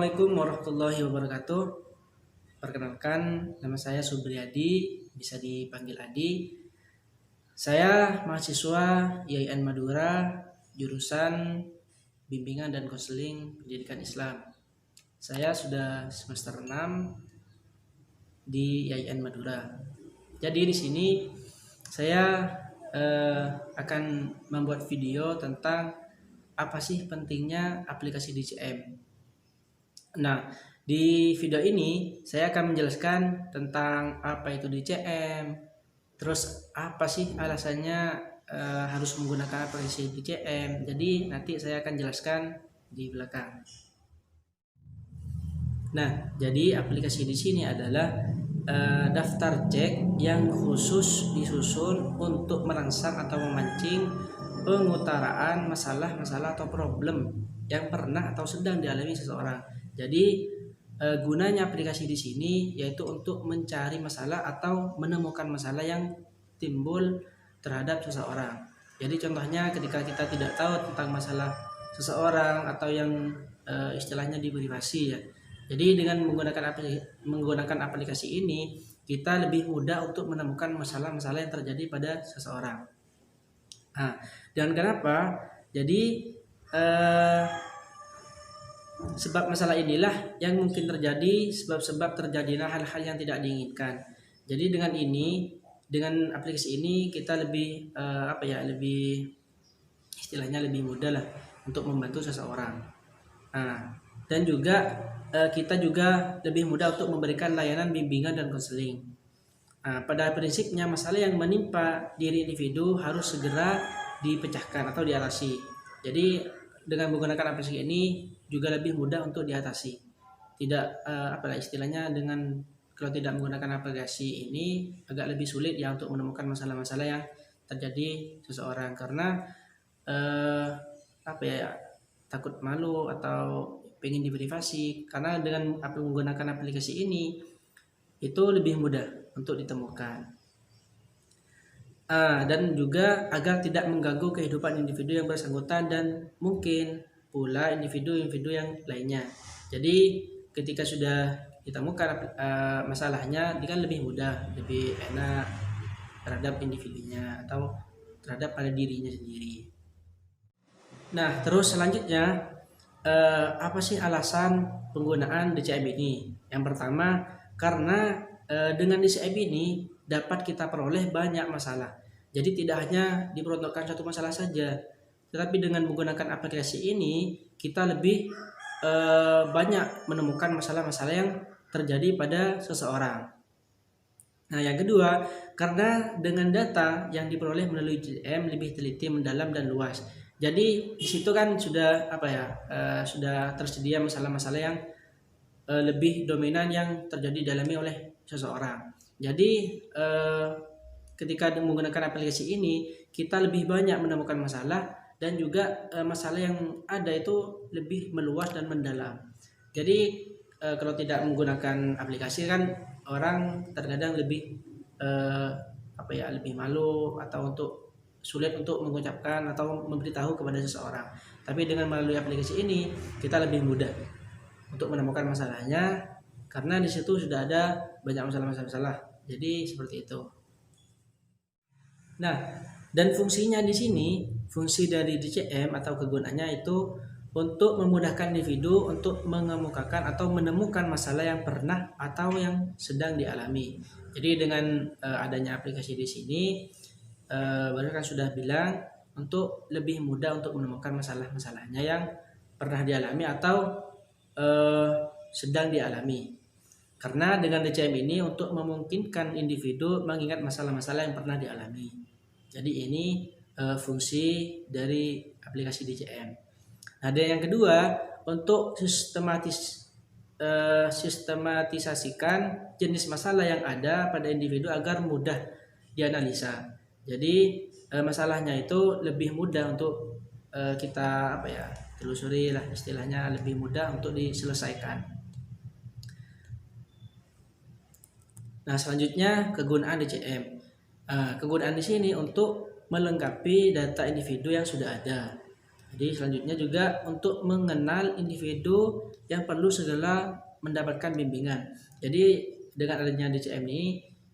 Assalamualaikum warahmatullahi wabarakatuh. Perkenalkan, nama saya Subriyadi, bisa dipanggil Adi. Saya mahasiswa IAIN Madura, jurusan Bimbingan dan Konseling Pendidikan Islam. Saya sudah semester 6 di IAIN Madura. Jadi di sini saya akan membuat video tentang apa sih pentingnya aplikasi DCM. Nah, di video ini saya akan menjelaskan tentang apa itu DCM, terus apa sih alasannya harus menggunakan aplikasi DCM. Jadi nanti saya akan jelaskan di belakang. Nah, jadi aplikasi di sini adalah daftar cek yang khusus disusun untuk merangsang atau memancing pengutaraan masalah-masalah atau problem yang pernah atau sedang dialami seseorang. Jadi gunanya aplikasi di sini yaitu untuk mencari masalah atau menemukan masalah yang timbul terhadap seseorang. Jadi contohnya ketika kita tidak tahu tentang masalah seseorang atau yang istilahnya diberi privasi ya. Jadi dengan menggunakan aplikasi ini kita lebih mudah untuk menemukan masalah-masalah yang terjadi pada seseorang. Nah, dan kenapa? Jadi sebab masalah inilah yang mungkin terjadi, sebab-sebab terjadinya hal-hal yang tidak diinginkan. Jadi dengan aplikasi ini kita lebih lebih istilahnya lebih mudah lah untuk membantu seseorang. Nah, dan juga kita juga lebih mudah untuk memberikan layanan bimbingan dan konseling. Nah, pada prinsipnya masalah yang menimpa diri individu harus segera dipecahkan atau diatasi. Jadi dengan menggunakan aplikasi ini juga lebih mudah untuk diatasi. Tidak istilahnya dengan kalau tidak menggunakan aplikasi ini agak lebih sulit ya untuk menemukan masalah-masalah yang terjadi seseorang karena takut malu atau pengen diberi privasi. Karena dengan menggunakan aplikasi ini itu lebih mudah untuk ditemukan. Dan juga agar tidak mengganggu kehidupan individu yang bersangkutan dan mungkin pula individu-individu yang lainnya. Jadi ketika sudah ditemukan masalahnya, ini kan lebih mudah, lebih enak terhadap individunya atau terhadap pada dirinya sendiri. Nah, terus selanjutnya apa sih alasan penggunaan DCM ini? Yang pertama, karena dengan DCM ini dapat kita peroleh banyak masalah. Jadi tidak hanya diperuntukkan satu masalah saja, tetapi dengan menggunakan aplikasi ini kita lebih banyak menemukan masalah-masalah yang terjadi pada seseorang. Nah, yang kedua, karena dengan data yang diperoleh melalui DCM lebih teliti, mendalam dan luas. Jadi di situ kan sudah sudah tersedia masalah-masalah yang lebih dominan yang terjadi dialami oleh seseorang. Jadi ketika menggunakan aplikasi ini kita lebih banyak menemukan masalah dan juga masalah yang ada itu lebih meluas dan mendalam. Jadi kalau tidak menggunakan aplikasi kan orang terkadang lebih lebih malu atau sulit untuk mengucapkan atau memberitahu kepada seseorang. Tapi dengan melalui aplikasi ini kita lebih mudah untuk menemukan masalahnya karena di situ sudah ada banyak masalah-masalah. Jadi seperti itu. Nah, dan fungsinya di sini, fungsi dari DCM atau kegunaannya itu untuk memudahkan individu untuk mengemukakan atau menemukan masalah yang pernah atau yang sedang dialami. Jadi dengan adanya aplikasi di sini baru kan sudah bilang untuk lebih mudah untuk menemukan masalah-masalahnya yang pernah dialami atau sedang dialami. Karena dengan DCM ini untuk memungkinkan individu mengingat masalah-masalah yang pernah dialami. Jadi ini fungsi dari aplikasi DCM. Nah, dan yang kedua untuk sistematisasikan jenis masalah yang ada pada individu agar mudah dianalisa. Jadi masalahnya itu lebih mudah untuk kita telusuri lah, istilahnya lebih mudah untuk diselesaikan. Nah, selanjutnya kegunaan DCM. Kegunaan di sini untuk melengkapi data individu yang sudah ada. Jadi selanjutnya juga untuk mengenal individu yang perlu segera mendapatkan bimbingan. Jadi dengan adanya DCM ini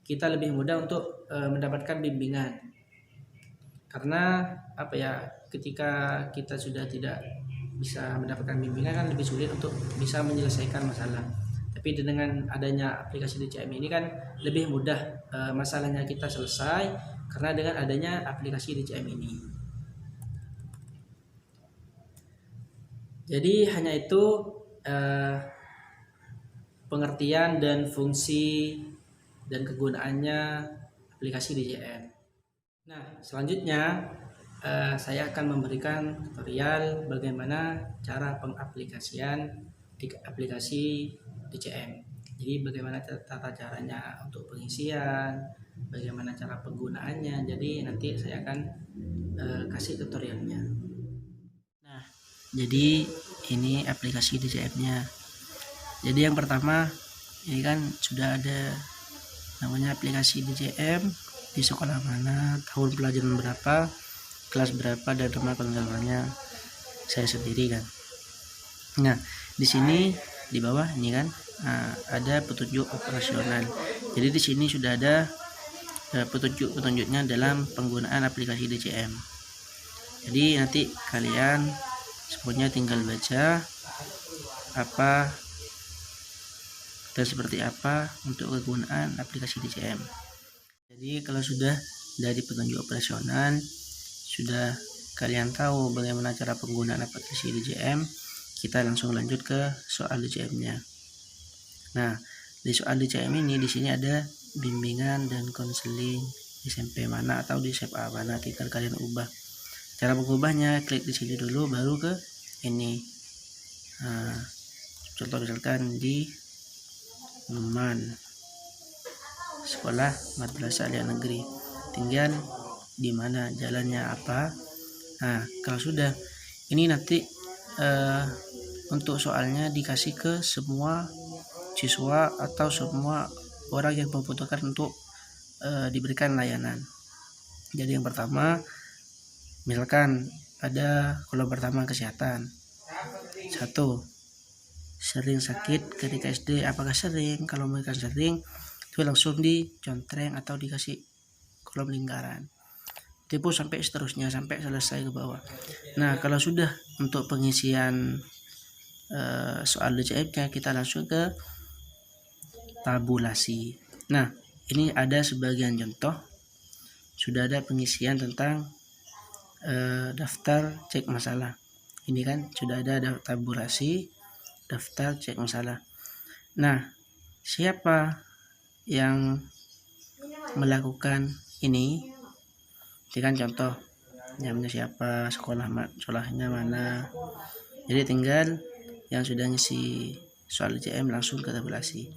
kita lebih mudah untuk mendapatkan bimbingan. Karena apa ya, ketika kita sudah tidak bisa mendapatkan bimbingan kan lebih sulit untuk bisa menyelesaikan masalah. Tapi dengan adanya aplikasi DCM ini kan lebih mudah masalahnya kita selesai karena dengan adanya aplikasi DCM ini. Jadi hanya itu pengertian dan fungsi dan kegunaannya aplikasi DCM. Nah, selanjutnya saya akan memberikan tutorial bagaimana cara pengaplikasian di aplikasi DCM. Jadi bagaimana tata caranya untuk pengisian, bagaimana cara penggunaannya. Jadi nanti saya akan kasih tutorialnya. Nah, jadi ini aplikasi DCM-nya. Jadi yang pertama ini kan sudah ada namanya aplikasi DCM, di sekolah mana, tahun pelajaran berapa, kelas berapa, dan nama konselornya saya sendiri kan. Nah, di sini di bawah ini kan ada petunjuk operasional. Jadi di sini sudah ada petunjuknya dalam penggunaan aplikasi DCM. Jadi nanti kalian semuanya tinggal baca apa dan seperti apa untuk kegunaan aplikasi DCM. Jadi kalau sudah dari petunjuk operasional, sudah kalian tahu bagaimana cara penggunaan aplikasi DCM, kita langsung lanjut ke soal DCM-nya. Nah, di soal DCM ini di sini ada bimbingan dan konseling SMP mana atau di SMA mana, tinggal kalian ubah. Cara mengubahnya klik di sini dulu baru ke ini. Nah, contoh misalkan di Numan, sekolah Madrasah Alia Negeri, tinggal di mana, jalannya apa. Nah, kalau sudah ini nanti untuk soalnya dikasih ke semua siswa atau semua orang yang membutuhkan untuk diberikan layanan. Jadi yang pertama misalkan ada kolom pertama kesehatan. 1. Sering sakit ketika SD, apakah sering? Kalau mereka sering itu langsung dicontreng atau dikasih kolom lingkaran. Tipu sampai seterusnya sampai selesai ke bawah. Nah, kalau sudah untuk pengisian soal DCM-nya kita langsung ke tabulasi. Nah, ini ada sebagian contoh sudah ada pengisian tentang daftar cek masalah. Ini kan sudah ada tabulasi, daftar cek masalah. Nah, siapa yang melakukan ini? Ini kan contoh, namanya siapa, sekolahnya mana. Jadi tinggal yang sudah ngisi soal DCM langsung ke tabulasi.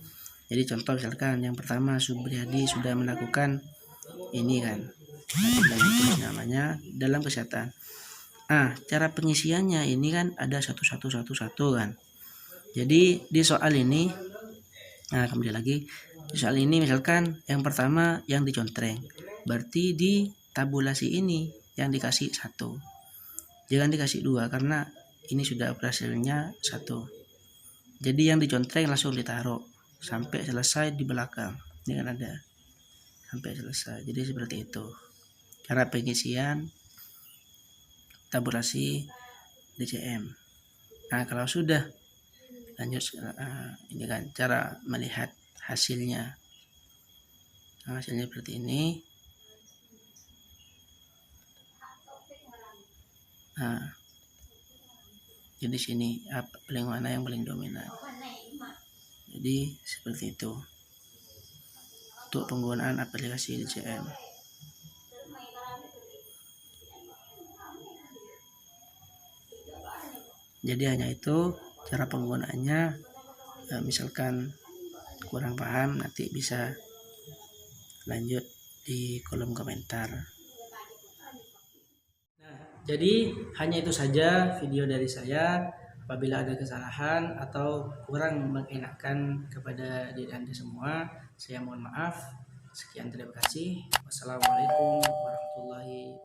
Jadi contoh misalkan yang pertama Subriyadi sudah melakukan ini kan, dan itu namanya dalam kesehatan. Cara pengisiannya ini kan ada satu kan. Jadi di soal ini, kembali lagi di soal ini misalkan yang pertama yang dicontreng, berarti di tabulasi ini yang dikasih 1, jangan dikasih 2 karena ini sudah hasilnya 1. Jadi yang dicontreng langsung ditaruh sampai selesai di belakang. Ini kan ada sampai selesai. Jadi seperti itu cara pengisian tabulasi DCM. Nah, kalau sudah lanjut ini kan cara melihat hasilnya. Nah, hasilnya seperti ini. Nah, jadi sini paling mana yang paling dominan. Jadi seperti itu untuk penggunaan aplikasi DCM. Jadi hanya itu cara penggunaannya. Misalkan kurang paham nanti bisa lanjut di kolom komentar. Nah, jadi hanya itu saja video dari saya. Apabila ada kesalahan atau kurang mengenakan kepada diri Anda semua, saya mohon maaf. Sekian, terima kasih. Wassalamualaikum warahmatullahi wabarakatuh.